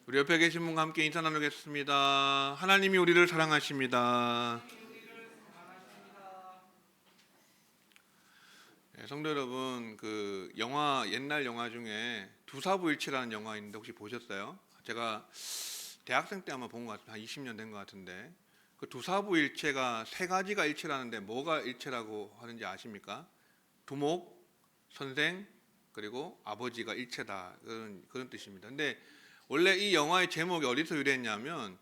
우리 옆에 계신 분과 함께 인사 나누겠습니다. 하나님이 우리를 사랑하십니다. 네, 성도 여러분, 그 영화 옛날 영화 중에 두사부일체라는 영화 있는데 혹시 보셨어요? 제가 대학생 때 아마 본 것 같아요. 한 20년 된 것 같은데 그 두사부일체가 세 가지가 일체라는데 뭐가 일체라고 하는지 아십니까? 두목, 선생, 그리고 아버지가 일체다 그런 뜻입니다. 근데 원래 이 영화의 제목이 어디서 유래했냐면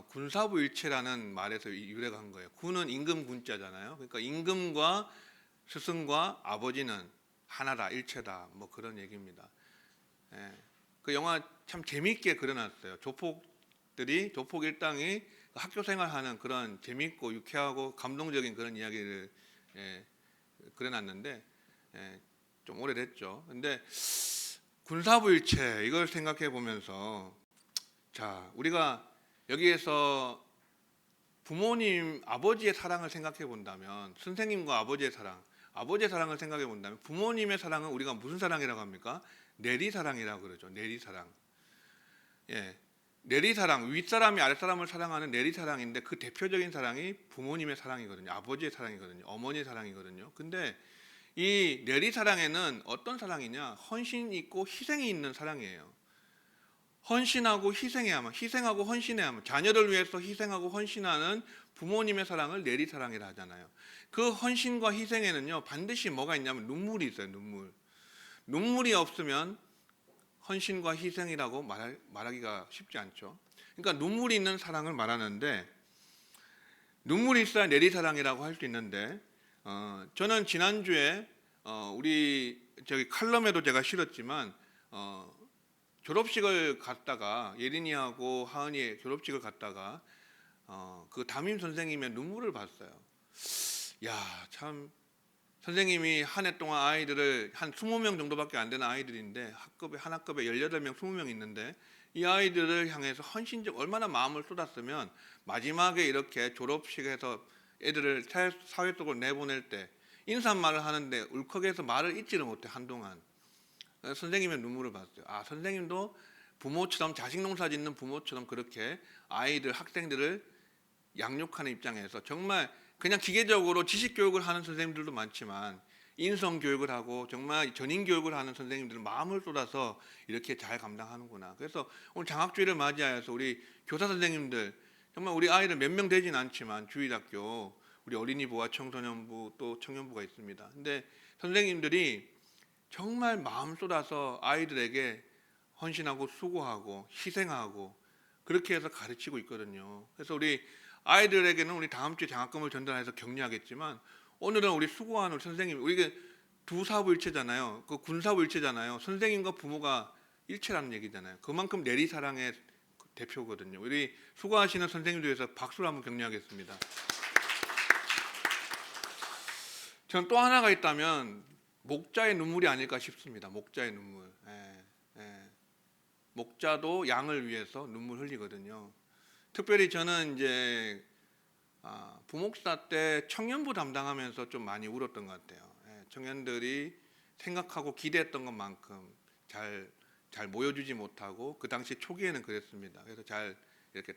군사부일체라는 말에서 유래가 한 거예요. 군은 임금 군자잖아요. 그러니까 임금과 스승과 아버지는 하나다, 일체다, 뭐 그런 얘기입니다. 예. 그 영화 참 재미있게 그려놨어요. 조폭 일당이 학교 생활하는 그런 재미있고 유쾌하고 감동적인 그런 이야기를 그려놨는데 좀 오래됐죠. 근데 군사부일체 이걸 생각해 보면서 자, 우리가 여기에서 부모님 아버지의 사랑을 생각해 본다면 선생님과 아버지의 사랑을 생각해 본다면 부모님의 사랑은 우리가 무슨 사랑이라고 합니까? 내리사랑이라고 그러죠. 내리사랑. 예. 내리사랑, 윗사람이 아랫사람을 사랑하는 내리사랑인데 그 대표적인 사랑이 부모님의 사랑이거든요. 아버지의 사랑이거든요. 어머니의 사랑이거든요. 근데 이 내리사랑에는 어떤 사랑이냐? 헌신이 있고 희생이 있는 사랑이에요. 헌신하고 희생하고 헌신해야만, 자녀를 위해서 희생하고 헌신하는 부모님의 사랑을 내리사랑이라 하잖아요. 그 헌신과 희생에는요 반드시 뭐가 있냐면 눈물이 있어요. 눈물이 없으면 헌신과 희생이라고 말하기가 쉽지 않죠. 그러니까 눈물이 있는 사랑을 말하는데 눈물이 있어야 내리사랑이라고 할 수 있는데 저는 지난주에 우리 저기 칼럼에도 제가 실었지만 졸업식을 갔다가 예린이하고 하은이의 졸업식을 갔다가 그 담임 선생님의 눈물을 봤어요. 야, 참 선생님이 한 해 동안 아이들을 한 20명 정도밖에 안 되는 아이들인데 한 학급에 18명, 20명 있는데 이 아이들을 향해서 헌신적 얼마나 마음을 쏟았으면 마지막에 이렇게 졸업식에서 애들을 사회 속으로 내보낼 때 인사말을 하는데 울컥해서 말을 잇지를 못해 한동안. 선생님의 눈물을 봤어요. 아, 선생님도 부모처럼 자식 농사 짓는 부모처럼 그렇게 아이들 학생들을 양육하는 입장에서 정말 그냥 기계적으로 지식 교육을 하는 선생님들도 많지만 인성 교육을 하고 정말 전인 교육을 하는 선생님들은 마음을 쏟아서 이렇게 잘 감당하는구나. 그래서 오늘 장학주일을 맞이하여서 우리 교사 선생님들 정말 우리 아이들 몇 명 되진 않지만 주일학교 우리 어린이부와 청소년부 또 청년부가 있습니다. 근데 선생님들이 정말 마음 쏟아서 아이들에게 헌신하고 수고하고 희생하고 그렇게 해서 가르치고 있거든요. 그래서 우리 아이들에게는 우리 다음 주에 장학금을 전달해서 격려하겠지만 오늘은 우리 수고하는 선생님, 우리가 두사부일체잖아요. 그 군사부일체잖아요. 선생님과 부모가 일체라는 얘기잖아요. 그만큼 내리사랑의 대표거든요. 우리 수고하시는 선생님들 위해서 박수를 한번 격려하겠습니다. 저는 또 하나가 있다면 목자의 눈물이 아닐까 싶습니다. 목자의 눈물. 목자도 양을 위해서 눈물 흘리거든요. 특별히 저는 이제 부목사 때 청년부 담당하면서 좀 많이 울었던 것 같아요. 청년들이 생각하고 기대했던 것만큼 잘 모여주지 못하고 그 당시 초기에는 그랬습니다. 그래서 잘 이렇게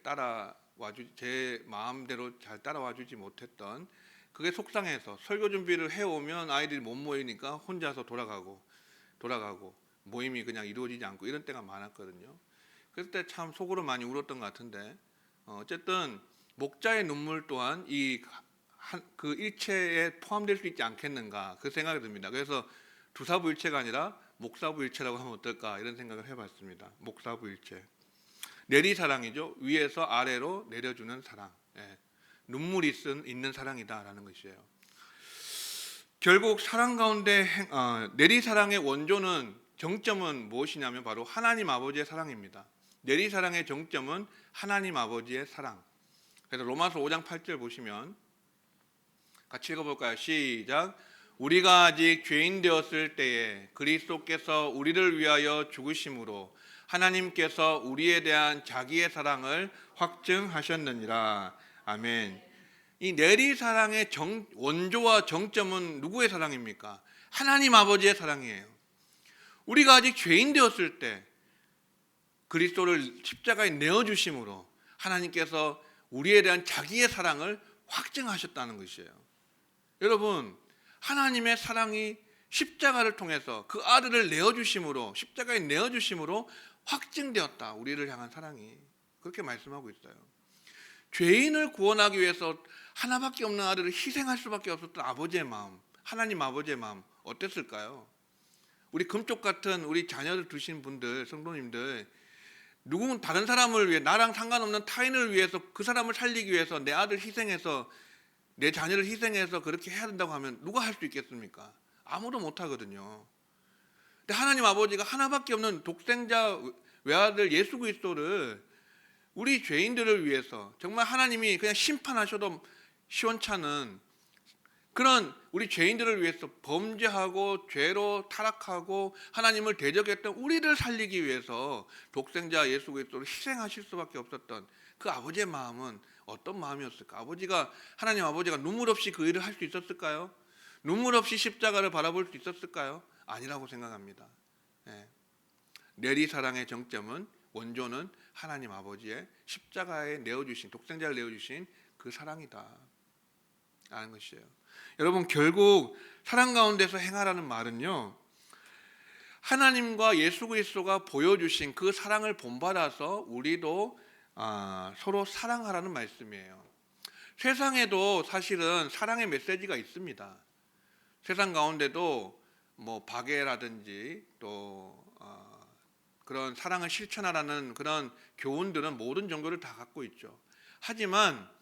제 마음대로 잘 따라와주지 못했던 그게 속상해서 설교 준비를 해오면 아이들이 못 모이니까 혼자서 돌아가고 모임이 그냥 이루어지지 않고 이런 때가 많았거든요. 그때 참 속으로 많이 울었던 것 같은데 어쨌든 목자의 눈물 또한 그 일체에 포함될 수 있지 않겠는가 그 생각이 듭니다. 그래서 두사부일체가 아니라 목사부일체라고 하면 어떨까 이런 생각을 해봤습니다. 목사부일체. 내리사랑이죠. 위에서 아래로 내려주는 사랑. 눈물이 있는 사랑이다라는 것이에요. 결국 사랑 가운데 내리사랑의 원조는 정점은 무엇이냐면 바로 하나님 아버지의 사랑입니다. 내리사랑의 정점은 하나님 아버지의 사랑. 그래서 로마서 5장 8절 보시면 같이 읽어볼까요? 시작. 우리가 아직 죄인 되었을 때에 그리스도께서 우리를 위하여 죽으심으로 하나님께서 우리에 대한 자기의 사랑을 확증하셨느니라. 아멘. 이 내리사랑의 원조와 정점은 누구의 사랑입니까? 하나님 아버지의 사랑이에요. 우리가 아직 죄인 되었을 때 그리스도를 십자가에 내어주심으로 하나님께서 우리에 대한 자기의 사랑을 확증하셨다는 것이에요. 여러분, 하나님의 사랑이 십자가를 통해서 그 아들을 내어주심으로, 십자가에 내어주심으로 확증되었다. 우리를 향한 사랑이. 그렇게 말씀하고 있어요. 죄인을 구원하기 위해서 하나밖에 없는 아들을 희생할 수밖에 없었던 아버지의 마음, 하나님 아버지의 마음 어땠을까요? 우리 금쪽 같은 우리 자녀를 두신 분들, 성도님들, 누군 다른 사람을 위해, 나랑 상관없는 타인을 위해서, 그 사람을 살리기 위해서 내 아들 희생해서, 내 자녀를 희생해서 그렇게 해야 된다고 하면 누가 할 수 있겠습니까? 아무도 못 하거든요. 근데 하나님 아버지가 하나밖에 없는 독생자 외아들 예수 그리스도를 우리 죄인들을 위해서, 정말 하나님이 그냥 심판하셔도 시원찮은 그런 우리 죄인들을 위해서, 범죄하고 죄로 타락하고 하나님을 대적했던 우리를 살리기 위해서 독생자 예수 그리스도를 희생하실 수밖에 없었던 그 아버지의 마음은 어떤 마음이었을까? 하나님 아버지가 눈물 없이 그 일을 할 수 있었을까요? 눈물 없이 십자가를 바라볼 수 있었을까요? 아니라고 생각합니다. 내리 사랑의 정점은, 원조는 하나님 아버지의 십자가에 내어주신, 독생자를 내어주신 그 사랑이다 라는 것이에요. 여러분, 결국 사랑 가운데서 행하라는 말은요, 하나님과 예수 그리스도가 보여주신 그 사랑을 본받아서 우리도 서로 사랑하라는 말씀이에요. 세상에도 사실은 사랑의 메시지가 있습니다. 세상 가운데도 뭐 박애라든지 또 그런 사랑을 실천하라는 그런 교훈들은 모든 종교를 다 갖고 있죠. 하지만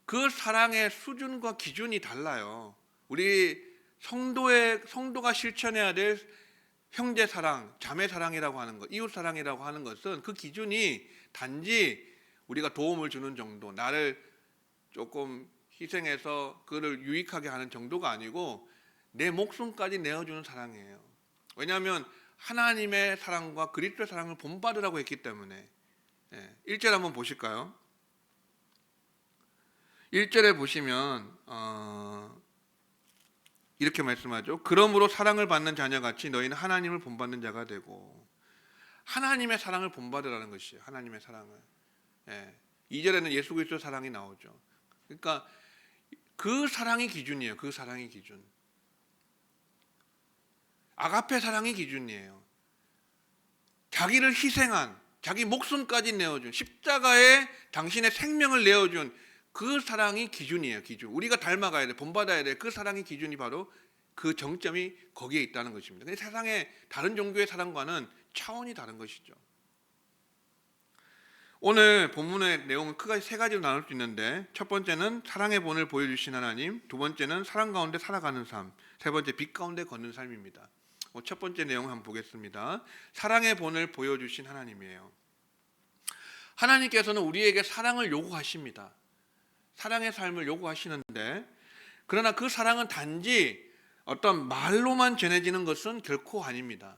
그 사랑의 수준과 기준이 달라요. 우리 성도가 실천해야 될 형제 사랑, 자매 사랑이라고 하는 것, 이웃 사랑이라고 하는 것은 그 기준이 단지 우리가 도움을 주는 정도, 나를 조금 희생해서 그를 유익하게 하는 정도가 아니고 내 목숨까지 내어주는 사랑이에요. 왜냐하면 하나님의 사랑과 그리스도의 사랑을 본받으라고 했기 때문에. 1절 한번 보실까요? 1절에 보시면 이렇게 말씀하죠. 그러므로 사랑을 받는 자녀같이 너희는 하나님을 본받는 자가 되고. 하나님의 사랑을 본받으라는 것이에요. 하나님의 사랑을. 2절에는 예수 그리스도의 사랑이 나오죠. 그러니까 그 사랑이 기준이에요. 그 사랑이 기준. 아가페 사랑이 기준이에요. 자기를 희생한, 자기 목숨까지 내어준, 십자가에 당신의 생명을 내어준 그 사랑이 기준이에요. 기준. 우리가 닮아가야 돼, 본받아야 돼. 그 사랑의 기준이 바로 그 정점이 거기에 있다는 것입니다. 근데 세상의 다른 종교의 사랑과는 차원이 다른 것이죠. 오늘 본문의 내용은 크게 세 가지로 나눌 수 있는데, 첫 번째는 사랑의 본을 보여주신 하나님, 두 번째는 사랑 가운데 살아가는 삶, 세 번째 빛 가운데 걷는 삶입니다. 첫 번째 내용을 한번 보겠습니다. 사랑의 본을 보여주신 하나님이에요. 하나님께서는 우리에게 사랑을 요구하십니다. 사랑의 삶을 요구하시는데, 그러나 그 사랑은 단지 어떤 말로만 전해지는 것은 결코 아닙니다.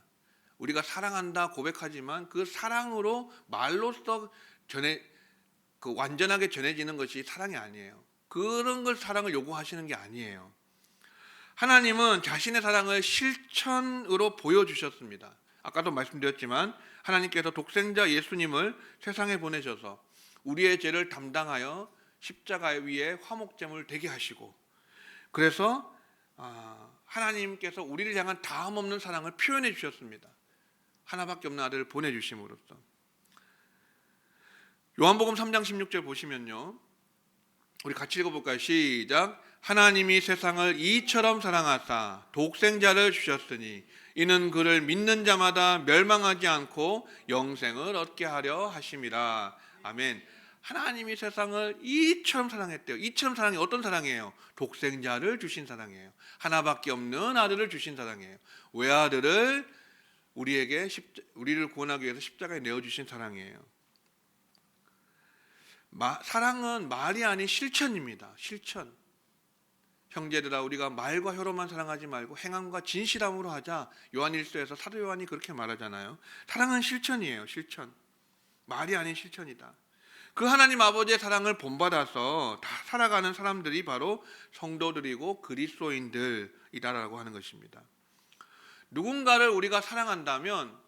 우리가 사랑한다 고백하지만 그 사랑으로 말로써 완전하게 전해지는 것이 사랑이 아니에요. 그런 걸 사랑을 요구하시는 게 아니에요. 하나님은 자신의 사랑을 실천으로 보여주셨습니다. 아까도 말씀드렸지만 하나님께서 독생자 예수님을 세상에 보내셔서 우리의 죄를 담당하여 십자가 위에 화목제물을 되게 하시고, 그래서 하나님께서 우리를 향한 다음 없는 사랑을 표현해 주셨습니다. 하나밖에 없는 아들을 보내주심으로써. 요한복음 3장 16절 보시면요, 우리 같이 읽어볼까요? 시작. 하나님이 세상을 이처럼 사랑하사 독생자를 주셨으니 이는 그를 믿는 자마다 멸망하지 않고 영생을 얻게 하려 하심이라. 아멘. 하나님이 세상을 이처럼 사랑했대요. 이처럼 사랑이 어떤 사랑이에요? 독생자를 주신 사랑이에요. 하나밖에 없는 아들을 주신 사랑이에요. 외아들을 우리를 구원하기 위해서 십자가에 내어주신 사랑이에요. 사랑은 말이 아닌 실천입니다. 실천. 형제들아, 우리가 말과 혀로만 사랑하지 말고 행함과 진실함으로 하자. 요한일서에서 사도 요한이 그렇게 말하잖아요. 사랑은 실천이에요. 실천. 말이 아닌 실천이다. 그 하나님 아버지의 사랑을 본받아서 다 살아가는 사람들이 바로 성도들이고 그리스도인들이다라고 하는 것입니다. 누군가를 우리가 사랑한다면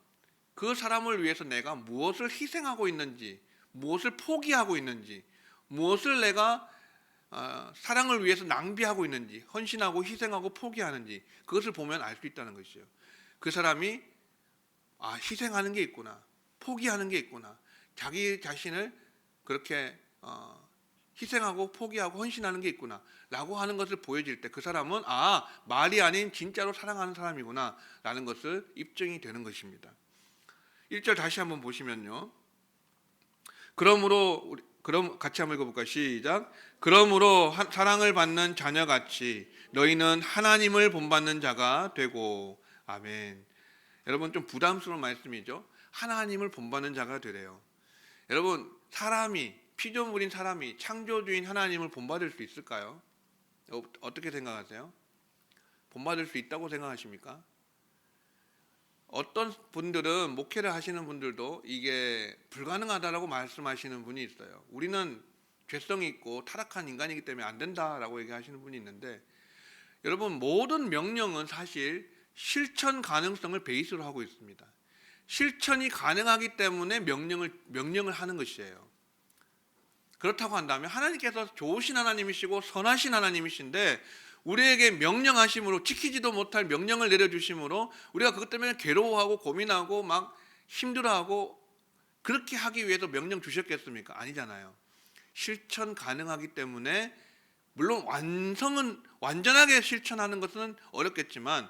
그 사람을 위해서 내가 무엇을 희생하고 있는지, 무엇을 포기하고 있는지, 무엇을 내가 사랑을 위해서 낭비하고 있는지, 헌신하고 희생하고 포기하는지, 그것을 보면 알 수 있다는 것이에요. 그 사람이 희생하는 게 있구나, 포기하는 게 있구나, 자기 자신을 그렇게 희생하고 포기하고 헌신하는 게 있구나 라고 하는 것을 보여질 때 그 사람은 말이 아닌 진짜로 사랑하는 사람이구나 라는 것을 입증이 되는 것입니다. 1절 다시 한번 보시면요, 그럼 같이 한번 읽어볼까요? 시작. 그러므로 사랑을 받는 자녀같이 너희는 하나님을 본받는 자가 되고. 아멘. 여러분, 좀 부담스러운 말씀이죠. 하나님을 본받는 자가 되래요. 여러분, 피조물인 사람이 창조주인 하나님을 본받을 수 있을까요? 어떻게 생각하세요? 본받을 수 있다고 생각하십니까? 어떤 분들은, 목회를 하시는 분들도 이게 불가능하다라고 말씀하시는 분이 있어요. 우리는 죄성이 있고 타락한 인간이기 때문에 안 된다라고 얘기하시는 분이 있는데, 여러분, 모든 명령은 사실 실천 가능성을 베이스로 하고 있습니다. 실천이 가능하기 때문에 명령을 하는 것이에요. 그렇다고 한다면 하나님께서 좋으신 하나님이시고 선하신 하나님이신데 우리에게 명령하심으로, 지키지도 못할 명령을 내려주심으로 우리가 그것 때문에 괴로워하고 고민하고 막 힘들어하고 그렇게 하기 위해서 명령 주셨겠습니까? 아니잖아요. 실천 가능하기 때문에, 물론 완전하게 실천하는 것은 어렵겠지만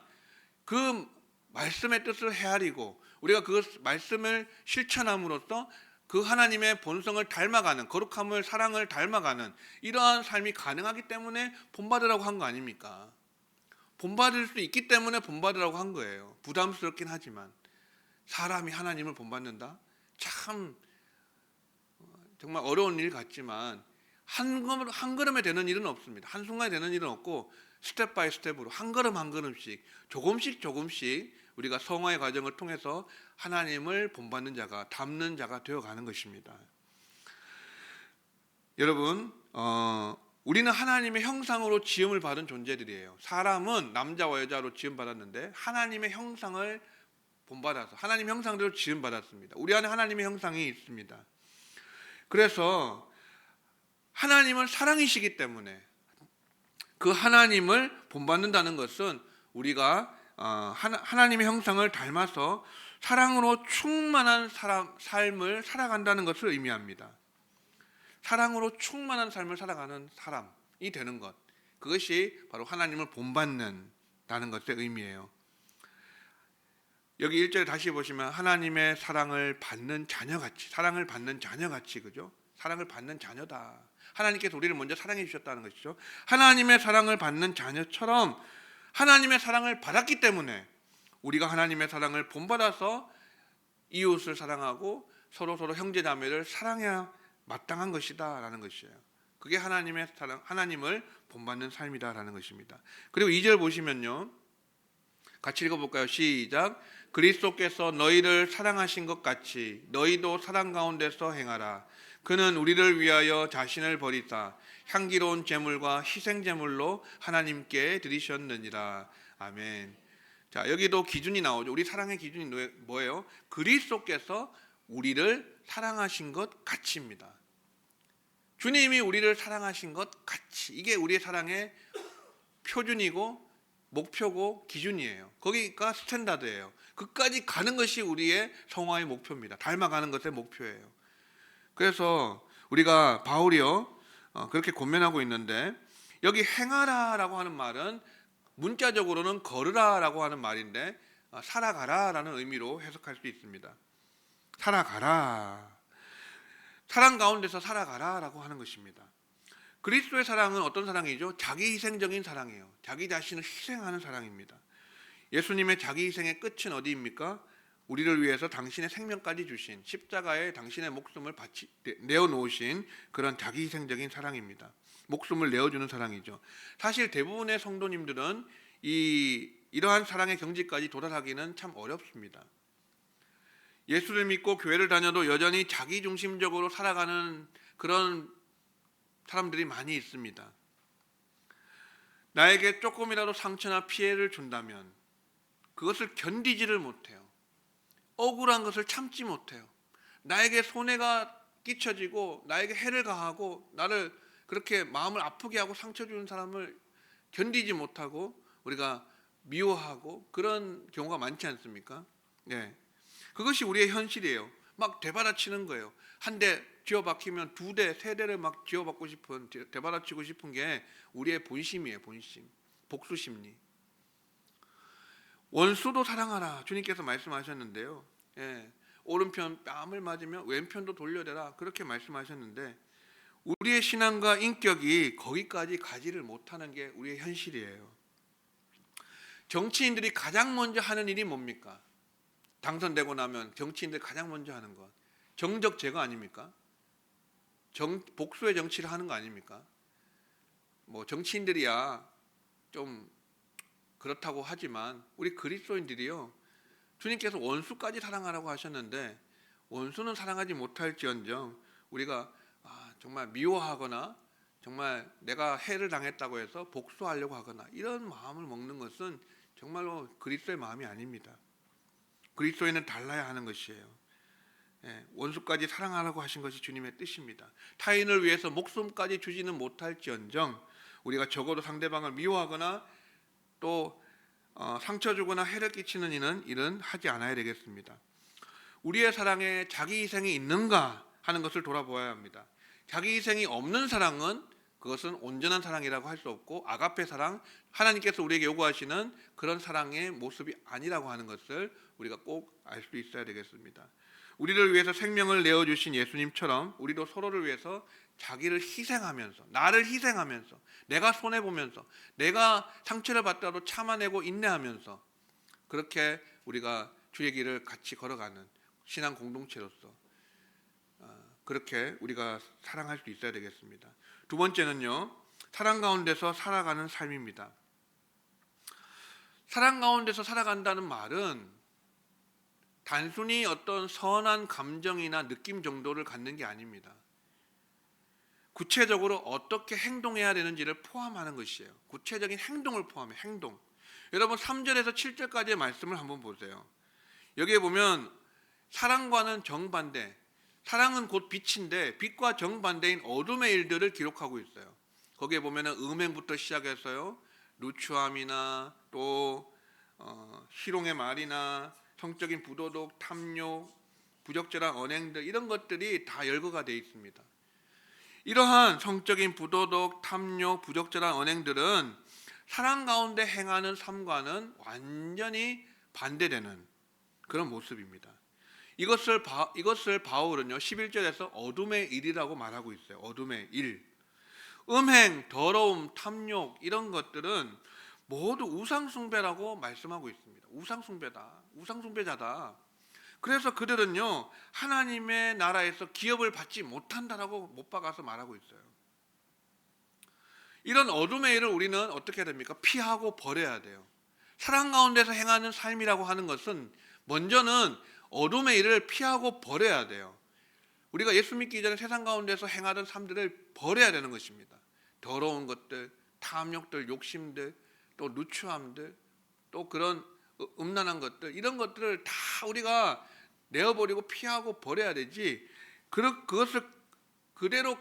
그 말씀의 뜻을 헤아리고 우리가 그 말씀을 실천함으로써 그 하나님의 본성을 닮아가는, 거룩함을, 사랑을 닮아가는 이러한 삶이 가능하기 때문에 본받으라고 한 거 아닙니까? 본받을 수 있기 때문에 본받으라고 한 거예요. 부담스럽긴 하지만 사람이 하나님을 본받는다? 참 정말 어려운 일 같지만 한 걸음에 되는 일은 없습니다. 한순간에 되는 일은 없고 스텝 바이 스텝으로 한 걸음 한 걸음씩 조금씩 우리가 성화의 과정을 통해서 하나님을 본받는 자가, 닮는 자가 되어가는 것입니다. 여러분, 우리는 하나님의 형상으로 지음을 받은 존재들이에요. 사람은 남자와 여자로 지음받았는데 하나님의 형상을 본받아서 하나님의 형상대로 지음받았습니다. 우리 안에 하나님의 형상이 있습니다. 그래서 하나님은 사랑이시기 때문에 그 하나님을 본받는다는 것은 우리가 하나님의 형상을 닮아서 사랑으로 충만한 삶을 살아간다는 것을 의미합니다. 사랑으로 충만한 삶을 살아가는 사람이 되는 것, 그것이 바로 하나님을 본받는다는 것의 의미예요. 여기 1절에 다시 보시면 하나님의 사랑을 받는 자녀같이, 그죠? 사랑을 받는 자녀다. 하나님께서 우리를 먼저 사랑해 주셨다는 것이죠. 하나님의 사랑을 받는 자녀처럼 하나님의 사랑을 받았기 때문에 우리가 하나님의 사랑을 본받아서 이웃을 사랑하고 서로 형제자매를 사랑해야 마땅한 것이다 라는 것이에요. 그게 하나님의 사랑, 하나님을 본받는 삶이다 라는 것입니다. 그리고 2절 보시면요, 같이 읽어볼까요? 시작. 그리스도께서 너희를 사랑하신 것 같이 너희도 사랑 가운데서 행하라. 그는 우리를 위하여 자신을 버리사 향기로운 제물과 희생 제물로 하나님께 드리셨느니라. 아멘. 자, 여기도 기준이 나오죠. 우리 사랑의 기준이 뭐예요? 그리스도께서 우리를 사랑하신 것 같이입니다. 주님이 우리를 사랑하신 것 같이, 이게 우리의 사랑의 표준이고 목표고 기준이에요. 거기가 스탠다드예요. 그까지 가는 것이 우리의 성화의 목표입니다. 닮아가는 것의 목표예요. 그래서 우리가 바울이요 그렇게 권면하고 있는데, 여기 행하라라고 하는 말은 문자적으로는 걸으라라고 하는 말인데 살아가라라는 의미로 해석할 수 있습니다. 살아가라, 사랑 가운데서 살아가라라고 하는 것입니다. 그리스도의 사랑은 어떤 사랑이죠? 자기 희생적인 사랑이에요. 자기 자신을 희생하는 사랑입니다. 예수님의 자기 희생의 끝은 어디입니까? 우리를 위해서 당신의 생명까지 주신, 십자가에 당신의 목숨을 내어놓으신 그런 자기 희생적인 사랑입니다. 목숨을 내어주는 사랑이죠. 사실 대부분의 성도님들은 이러한 사랑의 경지까지 도달하기는 참 어렵습니다. 예수를 믿고 교회를 다녀도 여전히 자기중심적으로 살아가는 그런 사람들이 많이 있습니다. 나에게 조금이라도 상처나 피해를 준다면 그것을 견디지를 못해요. 억울한 것을 참지 못해요. 나에게 손해가 끼쳐지고 나에게 해를 가하고 나를 그렇게 마음을 아프게 하고 상처 주는 사람을 견디지 못하고 우리가 미워하고 그런 경우가 많지 않습니까? 네. 그것이 우리의 현실이에요. 막 되받아치는 거예요. 한 대 쥐어박히면 두 대, 세 대를 막 쥐어박고 싶은, 되받아치고 싶은 게 우리의 본심이에요. 본심. 복수 심리. 원수도 사랑하라. 주님께서 말씀하셨는데요. 예. 오른편 뺨을 맞으면 왼편도 돌려대라. 그렇게 말씀하셨는데 우리의 신앙과 인격이 거기까지 가지를 못하는 게 우리의 현실이에요. 정치인들이 가장 먼저 하는 일이 뭡니까? 당선되고 나면 정치인들이 가장 먼저 하는 것. 정적 제거 아닙니까? 복수의 정치를 하는 거 아닙니까? 뭐 정치인들이야 좀 그렇다고 하지만 우리 그리스도인들이요. 주님께서 원수까지 사랑하라고 하셨는데 원수는 사랑하지 못할지언정 우리가 정말 미워하거나 정말 내가 해를 당했다고 해서 복수하려고 하거나 이런 마음을 먹는 것은 정말로 그리스도의 마음이 아닙니다. 그리스도인은 달라야 하는 것이에요. 원수까지 사랑하라고 하신 것이 주님의 뜻입니다. 타인을 위해서 목숨까지 주지는 못할지언정 우리가 적어도 상대방을 미워하거나 또 상처 주거나 해를 끼치는 일은 하지 않아야 되겠습니다. 우리의 사랑에 자기 희생이 있는가 하는 것을 돌아보아야 합니다. 자기 희생이 없는 사랑은 그것은 온전한 사랑이라고 할 수 없고 아가페 사랑, 하나님께서 우리에게 요구하시는 그런 사랑의 모습이 아니라고 하는 것을 우리가 꼭 알 수 있어야 되겠습니다. 우리를 위해서 생명을 내어주신 예수님처럼 우리도 서로를 위해서 자기를 희생하면서 나를 희생하면서 내가 손해보면서 내가 상처를 받더라도 참아내고 인내하면서 그렇게 우리가 주의 길을 같이 걸어가는 신앙 공동체로서 그렇게 우리가 사랑할 수 있어야 되겠습니다. 두 번째는요, 사랑 가운데서 살아가는 삶입니다. 사랑 가운데서 살아간다는 말은 단순히 어떤 선한 감정이나 느낌 정도를 갖는 게 아닙니다. 구체적으로 어떻게 행동해야 되는지를 포함하는 것이에요. 구체적인 행동을 포함해 행동. 여러분 3절에서 7절까지의 말씀을 한번 보세요. 여기에 보면 사랑과는 정반대, 사랑은 곧 빛인데 빛과 정반대인 어둠의 일들을 기록하고 있어요. 거기에 보면 음행부터 시작해서요, 누추함이나 또 희롱의 말이나 성적인 부도덕, 탐욕, 부적절한 언행들 이런 것들이 다 열거가 되어 있습니다. 이러한 성적인 부도덕, 탐욕, 부적절한 언행들은 사랑 가운데 행하는 삶과는 완전히 반대되는 그런 모습입니다. 이것을 바울은요 11절에서 어둠의 일이라고 말하고 있어요. 어둠의 일. 음행, 더러움, 탐욕 이런 것들은 모두 우상숭배라고 말씀하고 있습니다. 우상숭배다. 우상숭배자다. 그래서 그들은요 하나님의 나라에서 기업을 받지 못한다라고 못 박아서 말하고 있어요. 이런 어둠의 일을 우리는 어떻게 해야 됩니까? 피하고 버려야 돼요. 사랑 가운데서 행하는 삶이라고 하는 것은 먼저는 어둠의 일을 피하고 버려야 돼요. 우리가 예수 믿기 전에 세상 가운데서 행하던 삶들을 버려야 되는 것입니다. 더러운 것들, 탐욕들, 욕심들, 또 누추함들, 또 그런 음란한 것들 이런 것들을 다 우리가 내어버리고 피하고 버려야 되지 그것을 그대로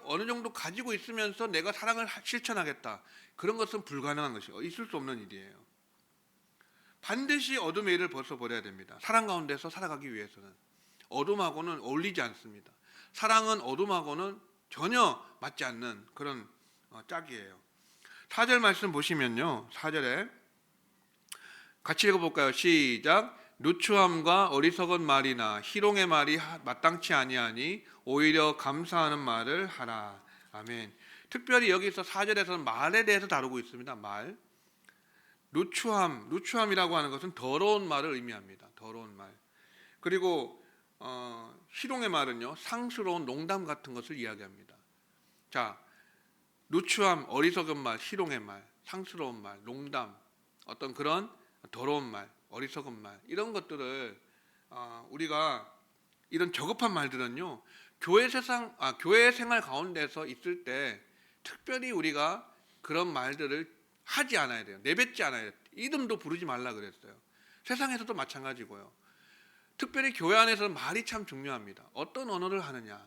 어느 정도 가지고 있으면서 내가 사랑을 실천하겠다 그런 것은 불가능한 것이고 있을 수 없는 일이에요. 반드시 어둠의 일을 벗어버려야 됩니다. 사랑 가운데서 살아가기 위해서는 어둠하고는 어울리지 않습니다. 사랑은 어둠하고는 전혀 맞지 않는 그런 짝이에요. 4절 말씀 보시면요 4절에 같이 읽어볼까요? 시작. 누추함과 어리석은 말이나 희롱의 말이 마땅치 아니하니 오히려 감사하는 말을 하라. 아멘. 특별히 여기서 4절에서는 말에 대해서 다루고 있습니다. 말. 누추함이라고 하는 것은 더러운 말을 의미합니다. 더러운 말. 그리고 희롱의 말은요 상스러운 농담 같은 것을 이야기합니다. 자, 누추함, 어리석은 말, 희롱의 말, 상스러운 말, 농담, 어떤 그런 더러운 말, 어리석은 말 이런 것들을 우리가 이런 저급한 말들은요 교회 생활 가운데서 있을 때 특별히 우리가 그런 말들을 하지 않아야 돼요. 내뱉지 않아야 돼요. 이름도 부르지 말라 그랬어요. 세상에서도 마찬가지고요. 특별히 교회 안에서는 말이 참 중요합니다. 어떤 언어를 하느냐,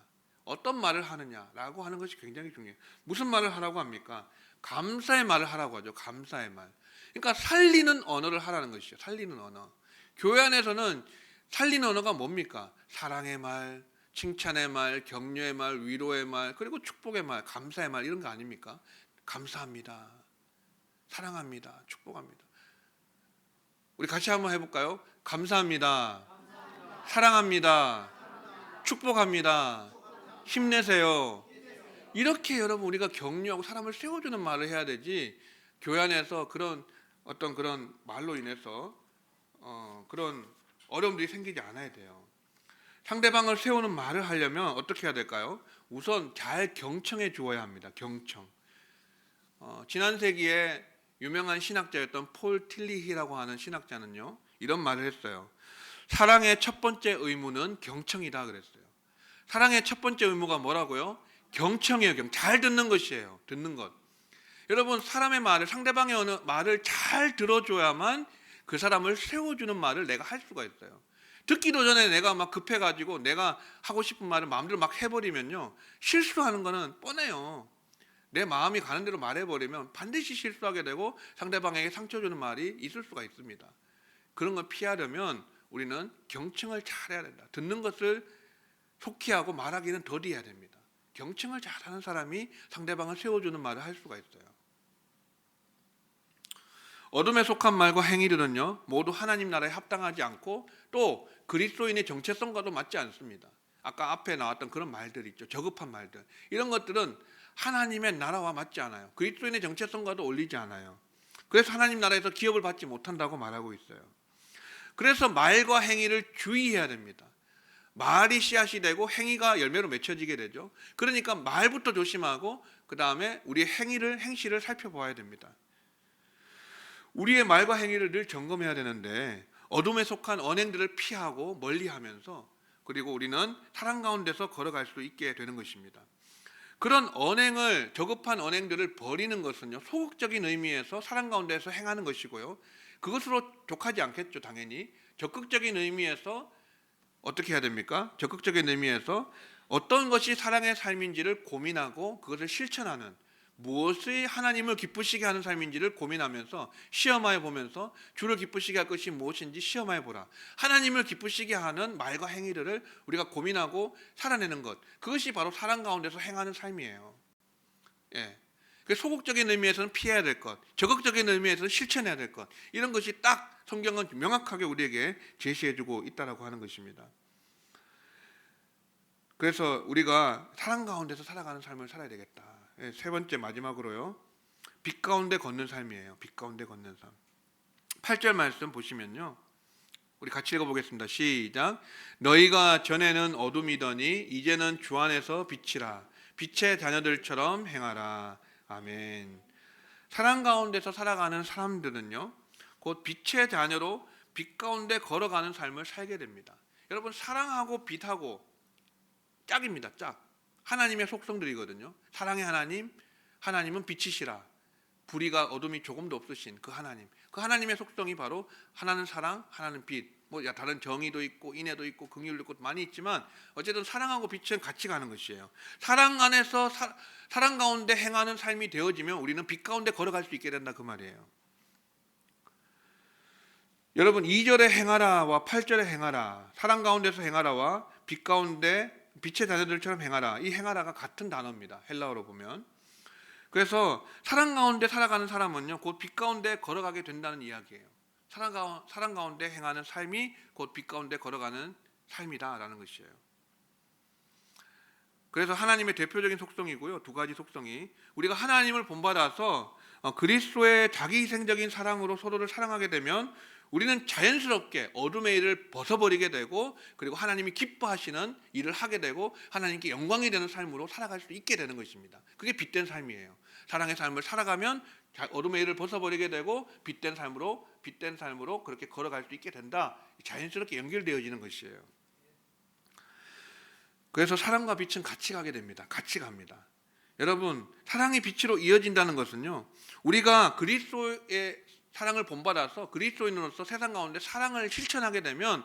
어떤 말을 하느냐라고 하는 것이 굉장히 중요해요. 무슨 말을 하라고 합니까? 감사의 말을 하라고 하죠. 감사의 말. 그러니까 살리는 언어를 하라는 것이죠. 살리는 언어. 교회 안에서는 살리는 언어가 뭡니까? 사랑의 말, 칭찬의 말, 격려의 말, 위로의 말, 그리고 축복의 말, 감사의 말, 이런 거 아닙니까? 감사합니다. 사랑합니다. 축복합니다. 우리 같이 한번 해볼까요? 감사합니다. 사랑합니다. 축복합니다. 힘내세요. 이렇게 여러분 우리가 격려하고 사람을 세워주는 말을 해야 되지, 교회 안에서 그런 어떤 그런 말로 인해서 그런 어려움들이 생기지 않아야 돼요. 상대방을 세우는 말을 하려면 어떻게 해야 될까요? 우선 잘 경청해 주어야 합니다. 경청. 지난 세기에 유명한 신학자였던 폴 틸리히라고 하는 신학자는요, 이런 말을 했어요. 사랑의 첫 번째 의무는 경청이다 그랬어요. 사랑의 첫 번째 의무가 뭐라고요? 경청이에요. 잘 듣는 것이에요. 듣는 것. 여러분, 사람의 말을, 상대방의 어느 말을 잘 들어줘야만 그 사람을 세워주는 말을 내가 할 수가 있어요. 듣기도 전에 내가 막 급해가지고 내가 하고 싶은 말을 마음대로 막 해버리면요, 실수하는 거는 뻔해요. 내 마음이 가는 대로 말해버리면 반드시 실수하게 되고 상대방에게 상처 주는 말이 있을 수가 있습니다. 그런 걸 피하려면 우리는 경청을 잘해야 된다. 듣는 것을 속히 하고 말하기는 더디해야 됩니다. 경청을 잘하는 사람이 상대방을 세워주는 말을 할 수가 있어요. 어둠에 속한 말과 행위들은요, 모두 하나님 나라에 합당하지 않고 또 그리스도인의 정체성과도 맞지 않습니다. 아까 앞에 나왔던 그런 말들 있죠. 저급한 말들. 이런 것들은 하나님의 나라와 맞지 않아요. 그리스도인의 정체성과도 어울리지 않아요. 그래서 하나님 나라에서 기업을 받지 못한다고 말하고 있어요. 그래서 말과 행위를 주의해야 됩니다. 말이 씨앗이 되고 행위가 열매로 맺혀지게 되죠. 그러니까 말부터 조심하고 그 다음에 우리의 행실을 살펴봐야 됩니다. 우리의 말과 행위를 늘 점검해야 되는데 어둠에 속한 언행들을 피하고 멀리하면서, 그리고 우리는 사랑 가운데서 걸어갈 수 있게 되는 것입니다. 그런 언행을, 저급한 언행들을 버리는 것은요, 소극적인 의미에서 사랑 가운데서 행하는 것이고요, 그것으로 족하지 않겠죠. 당연히 적극적인 의미에서 어떻게 해야 됩니까? 적극적인 의미에서 어떤 것이 사랑의 삶인지를 고민하고 그것을 실천하는, 무엇이 하나님을 기쁘시게 하는 삶인지를 고민하면서 시험하여 보면서 주를 기쁘시게 할 것이 무엇인지 시험하여 보라. 하나님을 기쁘시게 하는 말과 행위들을 우리가 고민하고 살아내는 것, 그것이 바로 사랑 가운데서 행하는 삶이에요. 예. 소극적인 의미에서는 피해야 될 것, 적극적인 의미에서는 실천해야 될 것, 이런 것이 딱 성경은 명확하게 우리에게 제시해주고 있다라고 하는 것입니다. 그래서 우리가 사랑 가운데서 살아가는 삶을 살아야 되겠다. 세 번째, 마지막으로요, 빛 가운데 걷는 삶이에요. 빛 가운데 걷는 삶. 8절 말씀 보시면요, 우리 같이 읽어보겠습니다. 시작. 너희가 전에는 어둠이더니 이제는 주 안에서 빛이라. 빛의 자녀들처럼 행하라. 아멘. 사랑 가운데서 살아가는 사람들은요, 곧 빛의 자녀로 빛 가운데 걸어가는 삶을 살게 됩니다. 여러분, 사랑하고 빛하고 짝입니다. 짝. 하나님의 속성들이거든요. 사랑의 하나님, 하나님은 빛이시라. 불의가 어둠이 조금도 없으신 그 하나님. 그 하나님의 속성이 바로 하나는 사랑, 하나는 빛. 뭐 다른 정의도 있고 인애도 있고 긍휼도 있고 많이 있지만 어쨌든 사랑하고 빛은 같이 가는 것이에요. 사랑 안에서 사랑 가운데 행하는 삶이 되어지면 우리는 빛 가운데 걸어갈 수 있게 된다, 그 말이에요. 여러분, 2절에 행하라와 8절에 행하라, 사랑 가운데서 행하라와 빛 가운데 빛의 자녀들처럼 행하라, 이 행하라가 같은 단어입니다. 헬라어로 보면. 그래서 사랑 가운데 살아가는 사람은요, 곧 빛 가운데 걸어가게 된다는 이야기예요. 사랑 가운데 행하는 삶이 곧 빛 가운데 걸어가는 삶이다라는 것이에요. 그래서 하나님의 대표적인 속성이고요, 두 가지 속성이, 우리가 하나님을 본받아서 그리스도의 자기희생적인 사랑으로 서로를 사랑하게 되면 우리는 자연스럽게 어둠의 일을 벗어버리게 되고, 그리고 하나님이 기뻐하시는 일을 하게 되고 하나님께 영광이 되는 삶으로 살아갈 수 있게 되는 것입니다. 그게 빛된 삶이에요. 사랑의 삶을 살아가면 어둠의 일을 벗어버리게 되고 빛된 삶으로 그렇게 걸어갈 수 있게 된다. 자연스럽게 연결되어지는 것이에요. 그래서 사랑과 빛은 같이 가게 됩니다. 같이 갑니다. 여러분, 사랑이 빛으로 이어진다는 것은요, 우리가 그리스도의 사랑을 본받아서 그리스도인으로서 세상 가운데 사랑을 실천하게 되면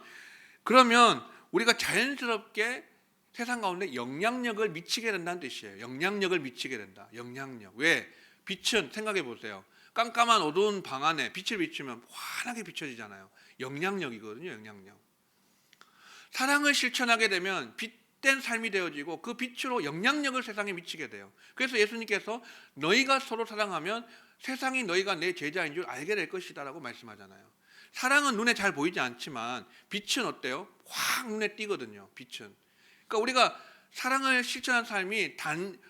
그러면 우리가 자연스럽게 세상 가운데 영향력을 미치게 된다는 뜻이에요. 영향력을 미치게 된다. 영향력. 왜? 빛은 생각해 보세요. 깜깜한 어두운 방 안에 빛을 비추면 환하게 비춰지잖아요. 영향력이거든요. 영향력. 사랑을 실천하게 되면 빛된 삶이 되어지고 그 빛으로 영향력을 세상에 미치게 돼요. 그래서 예수님께서 너희가 서로 사랑하면 세상이 너희가 내 제자인 줄 알게 될 것이다 라고 말씀하잖아요. 사랑은 눈에 잘 보이지 않지만 빛은 어때요? 확 눈에 띄거든요. 빛은. 그러니까 우리가 사랑을 실천한 삶이 단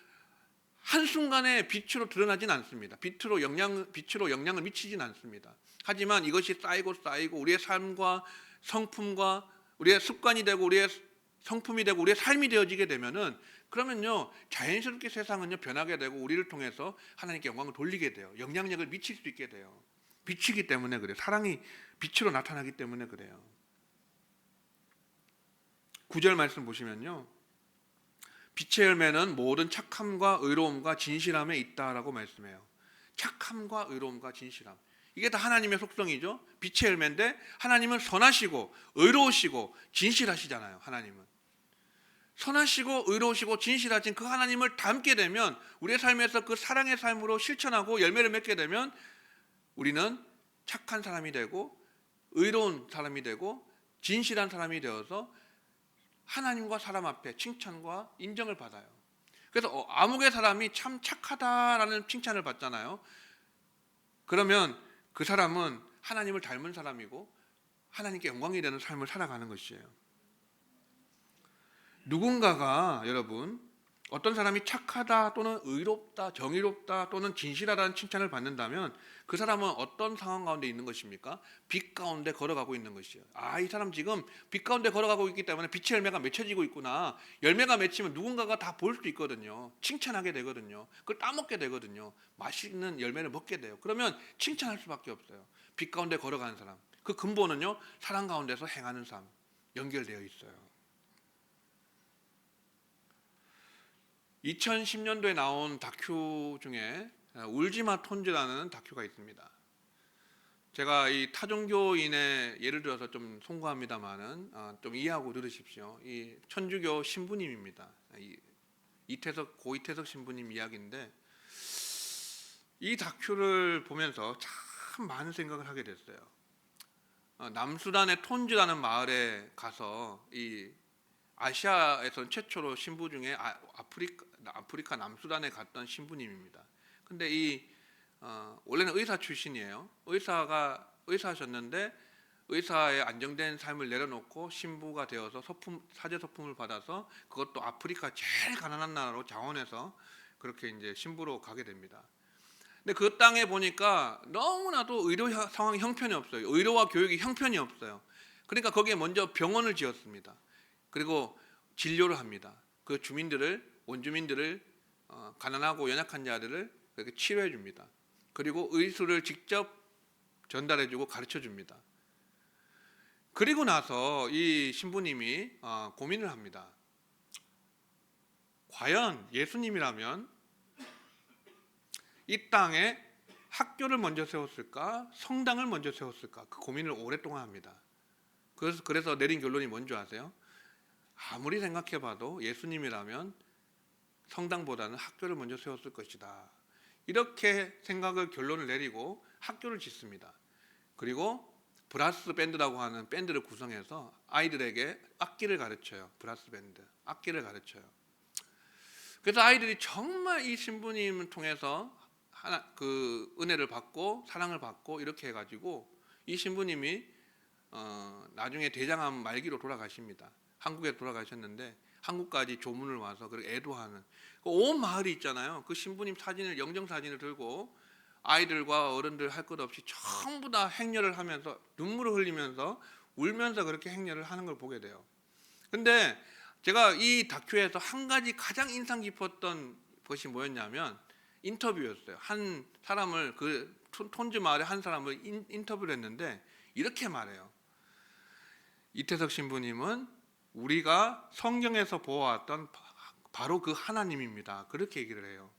한순간에 빛으로 드러나진 않습니다. 빛으로 영향을 미치진 않습니다. 하지만 이것이 쌓이고 우리의 삶과 성품과 우리의 습관이 되고 우리의 성품이 되고 우리의 삶이 되어지게 되면은 그러면요 자연스럽게 세상은요 변하게 되고 우리를 통해서 하나님께 영광을 돌리게 돼요. 영향력을 미칠 수 있게 돼요. 빛이기 때문에 그래요. 사랑이 빛으로 나타나기 때문에 그래요. 9절 말씀 보시면요. 빛의 열매는 모든 착함과 의로움과 진실함에 있다라고 말씀해요. 착함과 의로움과 진실함. 이게 다 하나님의 속성이죠. 빛의 열매인데 하나님은 선하시고 의로우시고 진실하시잖아요. 하나님은. 선하시고 의로우시고 진실하신 그 하나님을 닮게 되면 우리의 삶에서 그 사랑의 삶으로 실천하고 열매를 맺게 되면 우리는 착한 사람이 되고 의로운 사람이 되고 진실한 사람이 되어서 하나님과 사람 앞에 칭찬과 인정을 받아요. 그래서 아무개 사람이 참 착하다라는 칭찬을 받잖아요. 그러면 그 사람은 하나님을 닮은 사람이고 하나님께 영광이 되는 삶을 살아가는 것이에요. 누군가가 여러분 어떤 사람이 착하다 또는 의롭다 정의롭다 또는 진실하다는 칭찬을 받는다면 그 사람은 어떤 상황 가운데 있는 것입니까? 빛 가운데 걸어가고 있는 것이에요. 이 사람 지금 빛 가운데 걸어가고 있기 때문에 빛의 열매가 맺혀지고 있구나. 열매가 맺히면 누군가가 다 볼 수 있거든요. 칭찬하게 되거든요. 그걸 따먹게 되거든요. 맛있는 열매를 먹게 돼요. 그러면 칭찬할 수밖에 없어요. 빛 가운데 걸어가는 사람. 그 근본은요 사랑 가운데서 행하는 삶 연결되어 있어요. 2010년도에 나온 다큐 중에 울지마 톤즈라는 다큐가 있습니다. 제가 이 타종교인의 예를 들어서 좀 송구합니다만은 좀 이해하고 들으십시오. 이 천주교 신부님입니다. 고 이태석 신부님 이야기인데 이 다큐를 보면서 참 많은 생각을 하게 됐어요. 남수단의 톤즈라는 마을에 가서 이 아시아에서는 최초로 신부 중에 아프리카 남수단에 갔던 신부님입니다. 근데 원래는 의사 출신이에요. 의사하셨는데 의사의 안정된 삶을 내려놓고 신부가 되어서 사제 소품을 받아서 그것도 아프리카 제일 가난한 나라로 자원해서 그렇게 이제 신부로 가게 됩니다. 근데 그 땅에 보니까 너무나도 의료 상황이 형편이 없어요. 의료와 교육이 형편이 없어요. 그러니까 거기에 먼저 병원을 지었습니다. 그리고 진료를 합니다. 그 원주민들을 가난하고 연약한 자들을 그렇게 치료해 줍니다. 그리고 의술을 직접 전달해 주고 가르쳐 줍니다. 그리고 나서 이 신부님이 고민을 합니다. 과연 예수님이라면 이 땅에 학교를 먼저 세웠을까? 성당을 먼저 세웠을까? 그 고민을 오랫동안 합니다. 그래서 내린 결론이 뭔지 아세요? 아무리 생각해봐도 예수님이라면 성당보다는 학교를 먼저 세웠을 것이다. 이렇게 결론을 내리고 학교를 짓습니다. 그리고 브라스 밴드라고 하는 밴드를 구성해서 아이들에게 악기를 가르쳐요. 브라스 밴드, 악기를 가르쳐요. 그래서 아이들이 정말 이 신부님을 통해서 그 은혜를 받고 사랑을 받고 이렇게 해가지고 이 신부님이 나중에 대장암 말기로 돌아가십니다. 한국에 돌아가셨는데 한국까지 조문을 와서 그렇게 애도하는 온 마을이 있잖아요. 그 신부님 영정 사진을 들고 아이들과 어른들 할 것 없이 전부 다 행렬을 하면서 눈물을 흘리면서 울면서 그렇게 행렬을 하는 걸 보게 돼요. 근데 제가 이 다큐에서 한 가지 가장 인상 깊었던 것이 뭐였냐면 인터뷰였어요. 한 사람을 그 톤즈 마을의 한 사람을 인터뷰를 했는데 이렇게 말해요. 이태석 신부님은 우리가 성경에서 보아왔던 바로 그 하나님입니다. 그렇게 얘기를 해요.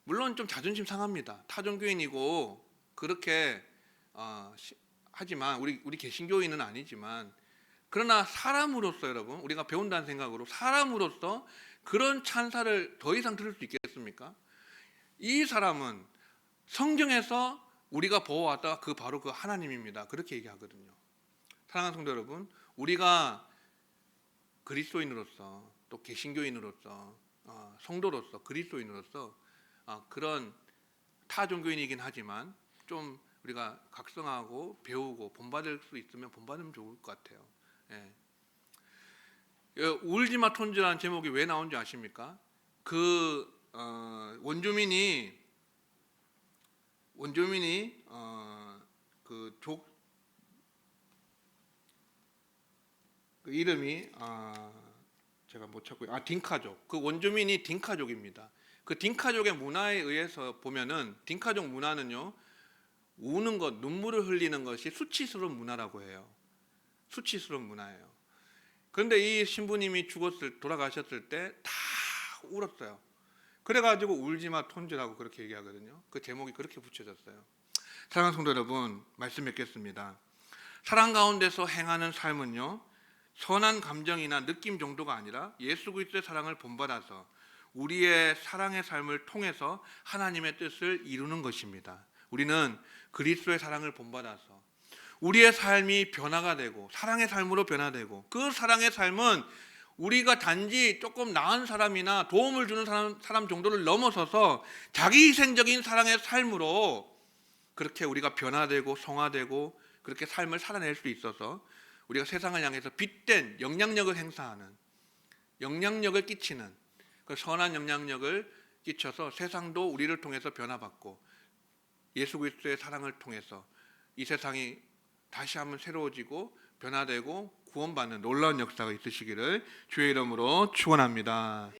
물론 좀 자존심 상합니다. 타종교인이고 그렇게 하지만 우리 개신교인은 아니지만 그러나 사람으로서 여러분, 우리가 배운다는 생각으로 사람으로서 그런 찬사를 더 이상 들을 수 있겠습니까? 이 사람은 성경에서 우리가 보아왔다 바로 그 하나님입니다. 그렇게 얘기하거든요. 사랑하는 성도 여러분, 우리가 그리스도인으로서 또 개신교인으로서 성도로서 그리스도인으로서 그런 타 종교인이긴 하지만 좀 우리가 각성하고 배우고 본받을 수 있으면 본받으면 좋을 것 같아요. 예. 울지마 톤즈라는 제목이 왜 나온지 아십니까? 그 원주민이 그 이름이 제가 못 찾고요. 딩카족. 그 원주민이 딩카족입니다. 그 딩카족의 문화에 의해서 보면은 딩카족 문화는요, 우는 것, 눈물을 흘리는 것이 수치스러운 문화라고 해요. 수치스러운 문화예요. 그런데 이 신부님이 돌아가셨을 때 다 울었어요. 그래가지고 울지마 톤즈라고 그렇게 얘기하거든요. 그 제목이 그렇게 붙여졌어요. 사랑하는 성도 여러분, 말씀 맺겠습니다. 사랑 가운데서 행하는 삶은요, 선한 감정이나 느낌 정도가 아니라 예수 그리스도의 사랑을 본받아서 우리의 사랑의 삶을 통해서 하나님의 뜻을 이루는 것입니다. 우리는 그리스도의 사랑을 본받아서 우리의 삶이 변화가 되고 사랑의 삶으로 변화되고, 그 사랑의 삶은 우리가 단지 조금 나은 사람이나 도움을 주는 사람 정도를 넘어서서 자기희생적인 사랑의 삶으로 그렇게 우리가 변화되고 성화되고 그렇게 삶을 살아낼 수 있어서 우리가 세상을 향해서 빛된 영향력을 행사하는, 영향력을 끼치는, 그 선한 영향력을 끼쳐서 세상도 우리를 통해서 변화받고 예수 그리스도의 사랑을 통해서 이 세상이 다시 한번 새로워지고 변화되고 구원받는 놀라운 역사가 있으시기를 주의 이름으로 축원합니다.